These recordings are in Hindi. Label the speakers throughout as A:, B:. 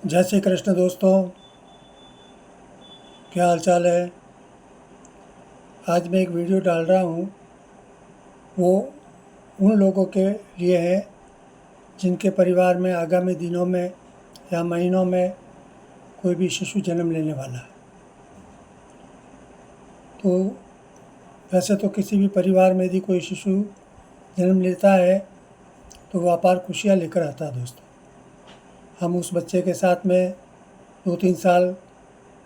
A: जय श्री कृष्ण दोस्तों, क्या हाल चाल है। आज मैं एक वीडियो डाल रहा हूँ, वो उन लोगों के लिए है जिनके परिवार में आगामी दिनों में या महीनों में कोई भी शिशु जन्म लेने वाला है। तो वैसे तो किसी भी परिवार में यदि कोई शिशु जन्म लेता है तो वो अपार खुशियाँ लेकर आता है दोस्तों। हम उस बच्चे के साथ में 2-3 साल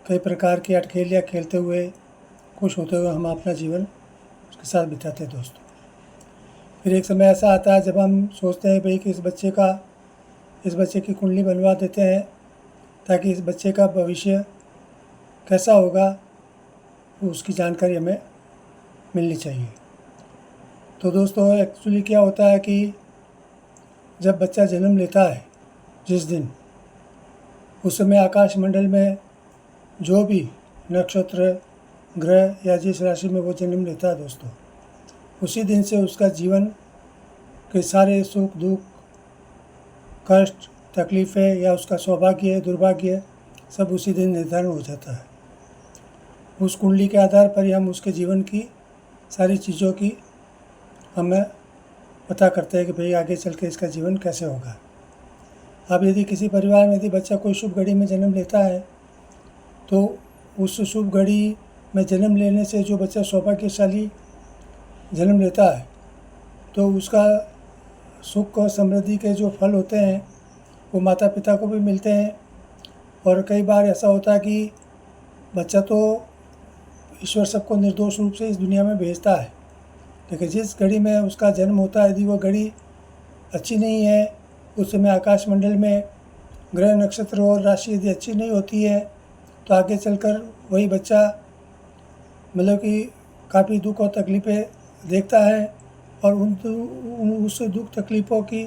A: कई प्रकार की अटखेलियाँ खेलते हुए, खुश होते हुए हम अपना जीवन उसके साथ बिताते हैं दोस्तों। फिर एक समय ऐसा आता है जब हम सोचते हैं भाई कि इस बच्चे की कुंडली बनवा देते हैं ताकि इस बच्चे का भविष्य कैसा होगा उसकी जानकारी हमें मिलनी चाहिए। तो दोस्तों एक्चुअली क्या होता है कि जब बच्चा जन्म लेता है जिस दिन, उस समय आकाश मंडल में जो भी नक्षत्र, ग्रह या जिस राशि में वो जन्म लेता है दोस्तों, उसी दिन से उसका जीवन के सारे सुख दुख, कष्ट, तकलीफ़ें या उसका सौभाग्य दुर्भाग्य सब उसी दिन निर्धारण हो जाता है। उस कुंडली के आधार पर ही हम उसके जीवन की सारी चीज़ों की हमें पता करते हैं कि भाई आगे चल के इसका जीवन कैसे होगा। अब यदि किसी परिवार में यदि बच्चा कोई शुभ घड़ी में जन्म लेता है तो उस शुभ घड़ी में जन्म लेने से जो बच्चा सौभाग्यशाली जन्म लेता है तो उसका सुख और समृद्धि के जो फल होते हैं वो माता पिता को भी मिलते हैं। और कई बार ऐसा होता है कि बच्चा तो ईश्वर सबको निर्दोष रूप से इस दुनिया में भेजता है, लेकिन जिस घड़ी में उसका जन्म होता है यदि वो घड़ी अच्छी नहीं है, उस समय आकाश मंडल में ग्रह नक्षत्र और राशि यदि अच्छी नहीं होती है तो आगे चलकर वही बच्चा मतलब कि काफ़ी दुख और तकलीफ़ें देखता है। और उस दुख तकलीफ़ों की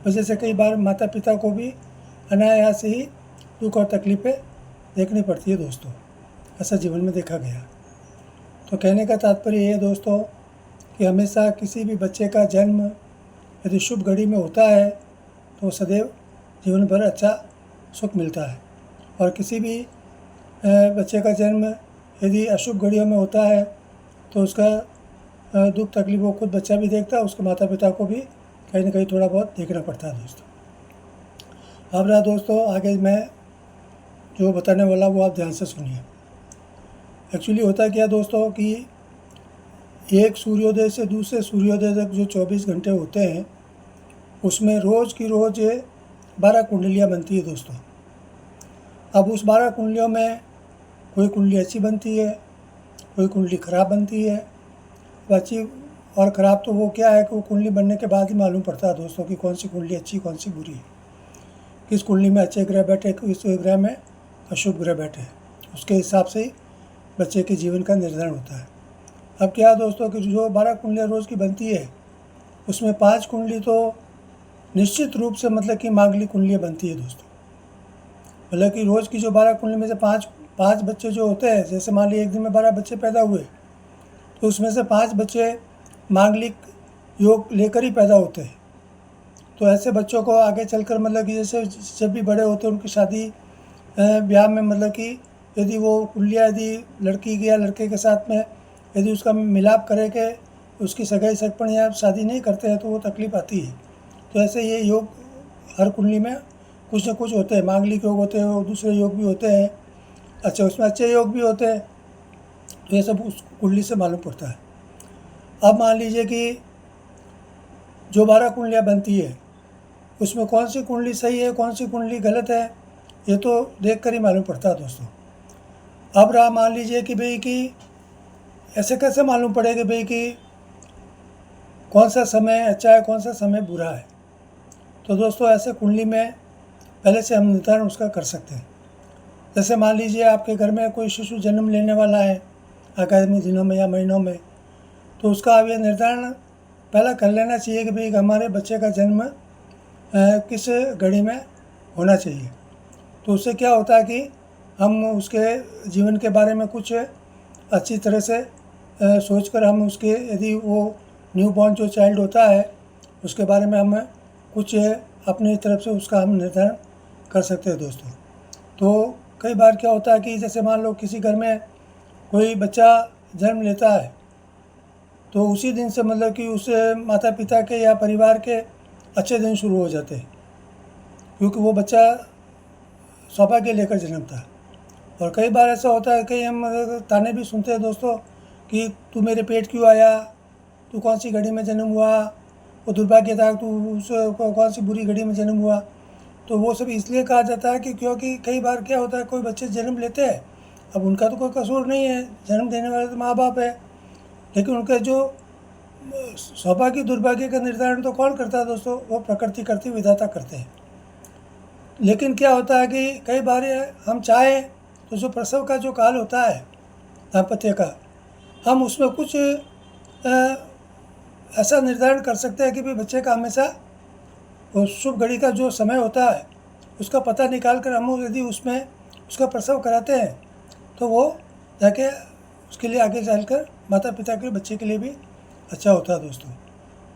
A: वजह से कई बार माता पिता को भी अनायास ही दुख और तकलीफ़ें देखनी पड़ती है दोस्तों। ऐसा जीवन में देखा गया। तो कहने का तात्पर्य ये है दोस्तों कि हमेशा किसी भी बच्चे का जन्म यदि शुभ घड़ी में होता है तो सदैव जीवन भर अच्छा सुख मिलता है। और किसी भी बच्चे का जन्म यदि अशुभ घड़ियों में होता है तो उसका दुख तकलीफ वो खुद बच्चा भी देखता है, उसके माता पिता को भी कहीं ना कहीं थोड़ा बहुत देखना पड़ता है दोस्तों। अब रहा दोस्तों आगे मैं जो बताने वाला वो आप ध्यान से सुनिए। एक्चुअली होता क्या दोस्तों कि एक सूर्योदय से दूसरे सूर्योदय तक जो 24 घंटे होते हैं उसमें रोज़ की रोज़ 12 कुंडलियाँ बनती है दोस्तों। अब उस 12 कुंडलियों में कोई कुंडली अच्छी बनती है, कोई कुंडली ख़राब बनती है। अच्छी और ख़राब तो वो क्या है कि वो कुंडली बनने के बाद ही मालूम पड़ता है दोस्तों कि कौन सी कुंडली अच्छी कौन सी बुरी है, किस कुंडली में अच्छे ग्रह बैठे, किस ग्रह में अशुभ ग्रह बैठे, उसके हिसाब से ही बच्चे के जीवन का निर्धारण होता है। अब क्या है दोस्तों कि जो 12 कुंडलियाँ रोज़ की बनती है उसमें 5 कुंडली तो निश्चित रूप से मतलब कि मांगलिक कुंडलियाँ बनती है दोस्तों। मतलब कि रोज़ की जो 12 कुंडली में से पाँच बच्चे जो होते हैं, जैसे मान लीजिए एक दिन में 12 बच्चे पैदा हुए तो उसमें से 5 बच्चे मांगलिक योग लेकर ही पैदा होते हैं। तो ऐसे बच्चों को आगे चलकर मतलब कि जैसे जब भी बड़े होते हैं उनकी शादी ब्याह में मतलब कि यदि वो कुंडलियाँ यदि लड़की के या लड़के के साथ में यदि उसका मिलाप करे के उसकी सगाई सगपन या शादी नहीं करते हैं तो वो तकलीफ़ आती है। तो ऐसे ये योग हर कुंडली में कुछ न कुछ होते हैं, मांगलिक योग होते हैं और दूसरे योग भी होते हैं। अच्छा, उसमें अच्छे योग भी होते हैं। तो ये सब उस कुंडली से मालूम पड़ता है। अब मान लीजिए कि जो 12 कुंडलियाँ बनती है उसमें कौन सी कुंडली सही है कौन सी कुंडली गलत है ये तो देख कर ही मालूम पड़ता है दोस्तों। अब रहा मान लीजिए कि भाई कि ऐसे कैसे मालूम पड़ेगा भाई कि कौन सा समय अच्छा है कौन सा समय बुरा है। तो दोस्तों ऐसे कुंडली में पहले से हम निर्धारण उसका कर सकते हैं। जैसे मान लीजिए आपके घर में कोई शिशु जन्म लेने वाला है आगामी दिनों में या महीनों में, तो उसका अब ये निर्धारण पहला कर लेना चाहिए कि भाई हमारे बच्चे का जन्म किस घड़ी में होना चाहिए। तो उससे क्या होता है कि हम उसके जीवन के बारे में कुछ अच्छी तरह से सोचकर हम उसके यदि वो न्यू बॉर्न जो चाइल्ड होता है उसके बारे में हम कुछ अपनी तरफ से उसका हम निर्धारण कर सकते हैं दोस्तों। तो कई बार क्या होता है कि जैसे मान लो किसी घर में कोई बच्चा जन्म लेता है, तो उसी दिन से मतलब कि उस माता पिता के या परिवार के अच्छे दिन शुरू हो जाते हैं, क्योंकि वो बच्चा सौभाग्य लेकर जन्मता है। और कई बार ऐसा होता है कि हम ताने भी सुनते हैं दोस्तों कि तू मेरे पेट क्यों आया, तू कौन सी घड़ी में जन्म हुआ, वो दुर्भाग्य था, तू उस कौन सी बुरी घड़ी में जन्म हुआ। तो वो सब इसलिए कहा जाता है कि क्योंकि कई बार क्या होता है, कोई बच्चे जन्म लेते हैं, अब उनका तो कोई कसूर नहीं है, जन्म देने वाले तो माँ बाप है, लेकिन उनके जो सौभाग्य दुर्भाग्य का निर्धारण तो कौन करता है दोस्तों, वो प्रकृति करती, विधाता करते हैं। लेकिन क्या होता है कि कई बार हम चाहें तो जो प्रसव का जो काल होता है दाम्पत्य का, हम उसमें कुछ ऐसा निर्धारण कर सकते हैं कि भाई बच्चे का हमेशा वो शुभ घड़ी का जो समय होता है उसका पता निकाल कर हम यदि उसमें उसका प्रसव कराते हैं तो वो जाके उसके लिए आगे चलकर माता पिता के बच्चे के लिए भी अच्छा होता है दोस्तों।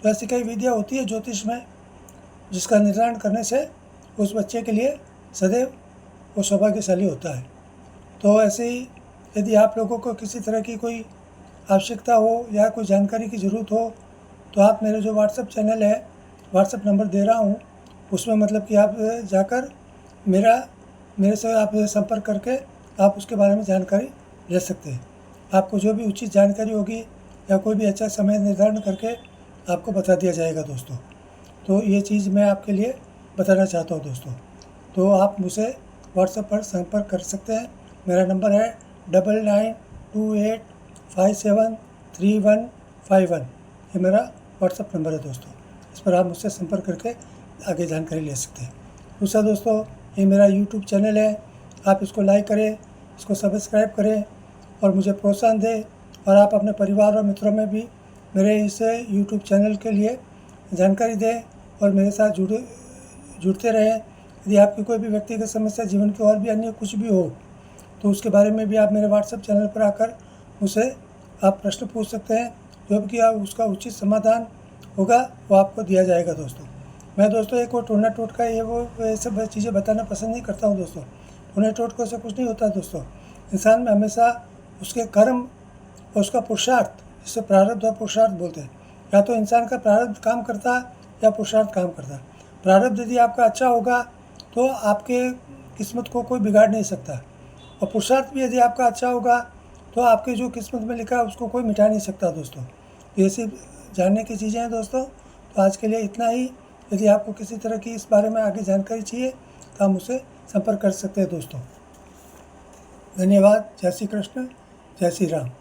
A: तो ऐसी कई विधियाँ होती है ज्योतिष में, जिसका निर्धारण करने से उस बच्चे के लिए सदैव वो सौभाग्यशाली होता है। तो ऐसे ही यदि आप लोगों को किसी तरह की कोई आवश्यकता हो या कोई जानकारी की ज़रूरत हो, तो आप मेरे जो व्हाट्सएप चैनल है, व्हाट्सएप नंबर दे रहा हूँ, उसमें मतलब कि आप जाकर मेरे से आप संपर्क करके आप उसके बारे में जानकारी ले सकते हैं। आपको जो भी उचित जानकारी होगी या कोई भी अच्छा समय निर्धारण करके आपको बता दिया जाएगा दोस्तों। तो ये चीज़ मैं आपके लिए बताना चाहता हूँ दोस्तों। तो आप मुझसे व्हाट्सएप पर संपर्क कर सकते हैं। मेरा नंबर है 9928573151। ये मेरा व्हाट्सएप नंबर है दोस्तों, इस पर आप मुझसे संपर्क करके आगे जानकारी ले सकते हैं। दूसरा दोस्तों, ये मेरा यूट्यूब चैनल है, आप इसको लाइक करें, इसको सब्सक्राइब करें और मुझे प्रोत्साहन दें, और आप अपने परिवार और मित्रों में भी मेरे इस यूट्यूब चैनल के लिए जानकारी दें और मेरे साथ जुड़ते रहें। यदि आपकी कोई भी व्यक्तिगत समस्या, जीवन की और भी अन्य कुछ भी हो, तो उसके बारे में भी आप मेरे व्हाट्सएप चैनल पर आकर मुझसे आप प्रश्न पूछ सकते हैं, जो भी आप उसका उचित समाधान होगा वो आपको दिया जाएगा दोस्तों। मैं दोस्तों एक और टोना टोटका ये सब चीज़ें बताना पसंद नहीं करता हूँ दोस्तों। टोना टोटकों से कुछ नहीं होता दोस्तों। इंसान में हमेशा उसके कर्म और उसका पुरुषार्थ, जिसे प्रारब्ध और पुरुषार्थ बोलते हैं, या तो इंसान का प्रारब्ध काम करता है या पुरुषार्थ काम करता है। प्रारब्ध यदि आपका अच्छा होगा तो आपके किस्मत को कोई बिगाड़ नहीं सकता, और पुरुषार्थ भी यदि आपका अच्छा होगा तो आपके जो किस्मत में लिखा है उसको कोई मिटा नहीं सकता दोस्तों। तो ये सब जानने की चीज़ें हैं दोस्तों। तो आज के लिए इतना ही। यदि आपको किसी तरह की इस बारे में आगे जानकारी चाहिए तो आप मुझसे संपर्क कर सकते हैं दोस्तों। धन्यवाद। जय श्री कृष्ण, जय श्री राम।